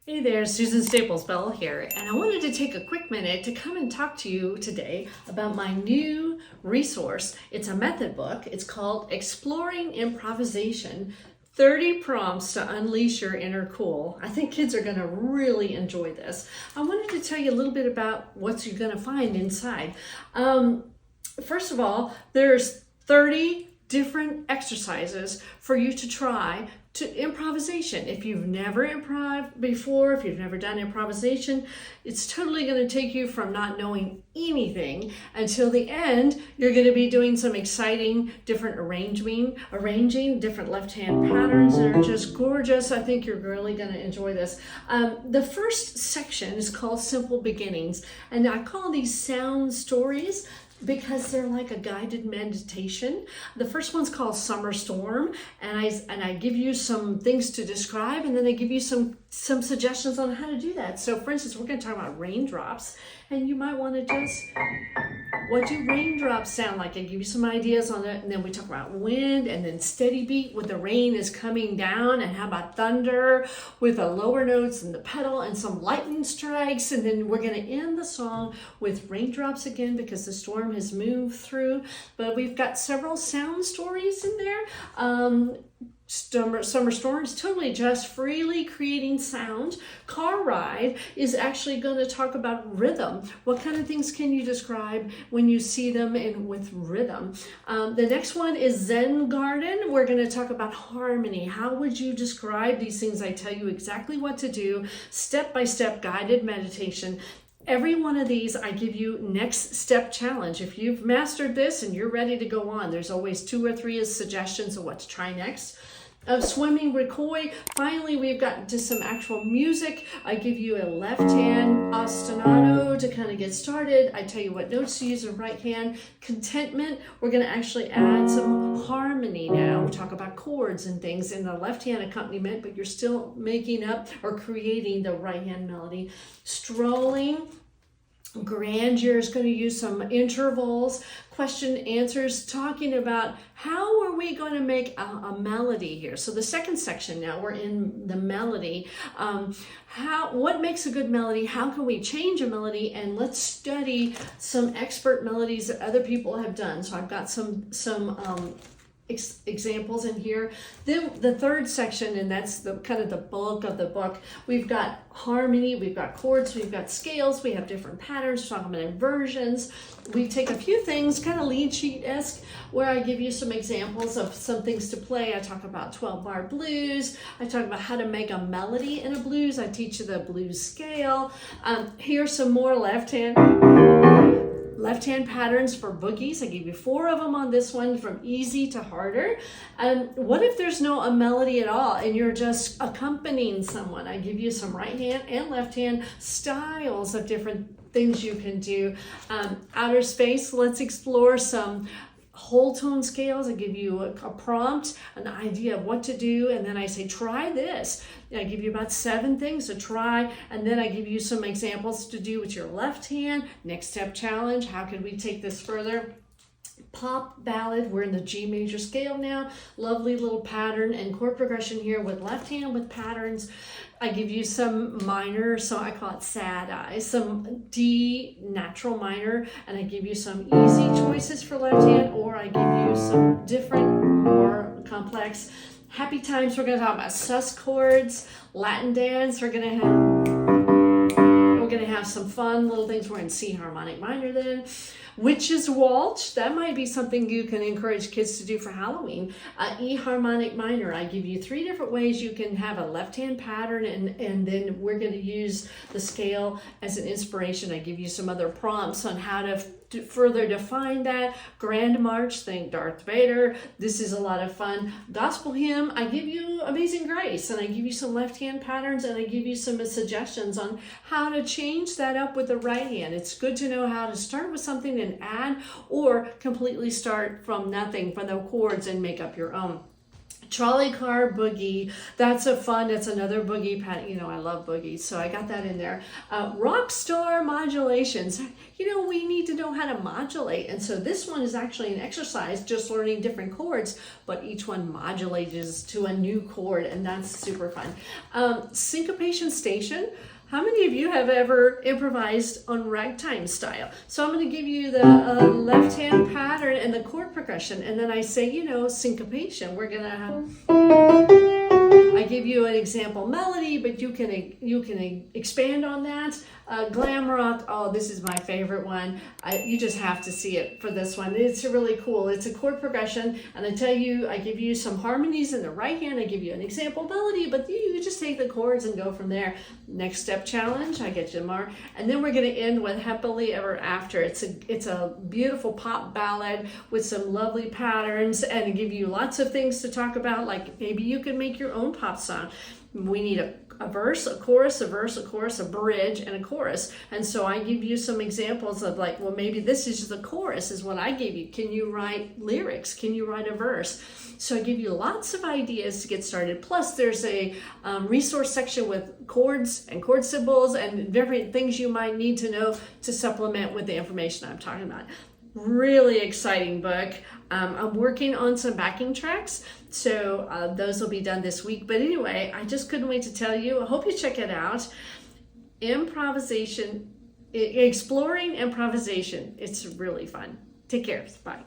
Hey there, Susan Staples Bell here, and I wanted to take a quick minute to come and talk to you today about my new resource. It's a method book. It's called Exploring Improvisation, 30 Prompts to Unleash Your Inner Cool. I think kids are going to really enjoy this. I wanted to tell you a little bit about what you're going to find inside. First of all, there's 30 different exercises for you to try to improvisation. If you've never improv before, if you've never done improvisation, it's totally going to take you from not knowing anything until the end. You're going to be doing some exciting different arranging different left hand patterns that are just gorgeous. I think you're really going to enjoy this. The first section is called Simple Beginnings, and I call these sound stories because they're like a guided meditation. The first one's called Summer Storm, and I give you some things to describe, and then I give you some suggestions on how to do that. So for instance, we're going to talk about raindrops, and you might want to just, what do raindrops sound like? I give you some ideas on it, and then we talk about wind, and then steady beat with the rain is coming down, and how about thunder with the lower notes and the pedal and some lightning strikes, and then we're going to end the song with raindrops again because the storm has moved through. But we've got several sound stories in there. Summer Storm is totally just freely creating sound. Car Ride is actually going to talk about rhythm. What kind of things can you describe when you see them with rhythm? The next one is Zen Garden. We're going to talk about harmony. How would you describe these things? I tell you exactly what to do, step-by-step guided meditation. Every one of these, I give you next step challenge. If you've mastered this and you're ready to go on, there's always 2 or 3 suggestions of what to try next. Swimming Recoy. Finally, we've gotten to some actual music. I give you a left hand ostinato to kind of get started. I tell you what notes to use in right hand. Contentment. We're going to actually add some harmony now. We talk about chords and things in the left hand accompaniment, but you're still making up or creating the right hand melody. Strolling. Grandeur is going to use some intervals, question answers, talking about how are we going to make a melody here. So the second section now, we're in the melody. What makes a good melody? How can we change a melody? And let's study some expert melodies that other people have done. So I've got some examples in here. Then the third section, and that's the kind of the bulk of the book, we've got harmony, we've got chords, we've got scales, we have different patterns, talking about inversions. We take a few things, kind of lead sheet-esque, where I give you some examples of some things to play. I talk about 12-bar blues. I talk about how to make a melody in a blues. I teach you the blues scale. Here's some more left-hand patterns for boogies. I give you 4 of them on this one, from easy to harder. And what if there's no melody at all and you're just accompanying someone? I give you some right hand and left hand styles of different things you can do. Outer space, let's explore some whole tone scales. I give you a prompt, an idea of what to do, and then I say, try this. I give you about 7 things to try, and then I give you some examples to do with your left hand. Next step challenge, how can we take this further? Pop ballad, we're in the G major scale now. Lovely little pattern and chord progression here with left hand with patterns. I give you some minor, so I call it sad eyes, some D natural minor, and I give you some easy choices for left hand, or I give you some different, more complex. Happy times, we're going to talk about sus chords. Latin dance, we're going to have some fun little things. We're in C harmonic minor then. Witch's Waltz, that might be something you can encourage kids to do for Halloween. E harmonic minor, I give you 3 different ways you can have a left-hand pattern, and then we're going to use the scale as an inspiration. I give you some other prompts on how to further define that. Grand March, think Darth Vader. This is a lot of fun. Gospel hymn, I give you Amazing Grace, and I give you some left-hand patterns, and I give you some suggestions on how to change that up with the right hand. It's good to know how to start with something and add, or completely start from nothing, from the chords, and make up your own. Trolley Car Boogie, that's another boogie pattern. You know, I love boogies, so I got that in there. Rock star modulations. You know, we need to know how to modulate, and so this one is actually an exercise, just learning different chords, but each one modulates to a new chord, and that's super fun. Syncopation Station. How many of you have ever improvised on ragtime style? So I'm going to give you the left-hand pattern and the chord progression, and then I say, you know, syncopation. We're going to have... I give you an example melody, but you can expand on that. Glam rock, oh, this is my favorite one. You just have to see it for this one. It's really cool. It's a chord progression, and I give you some harmonies in the right hand. I give you an example melody, but you just take the chords and go from there. Next step challenge, I get you more. And then we're going to end with Happily Ever After. It's a beautiful pop ballad with some lovely patterns, and I give you lots of things to talk about, like maybe you can make your own pop song. We need a verse, a chorus, a verse, a chorus, a bridge, and a chorus. And so I give you some examples of like, well, maybe this is just the chorus is what I gave you. Can you write lyrics? Can you write a verse? So I give you lots of ideas to get started. Plus there's a resource section with chords and chord symbols and different things you might need to know to supplement with the information I'm talking about. Really exciting book. I'm working on some backing tracks, so those will be done this week. But anyway, I just couldn't wait to tell you. I hope you check it out. Exploring improvisation. It's really fun. Take care. Bye.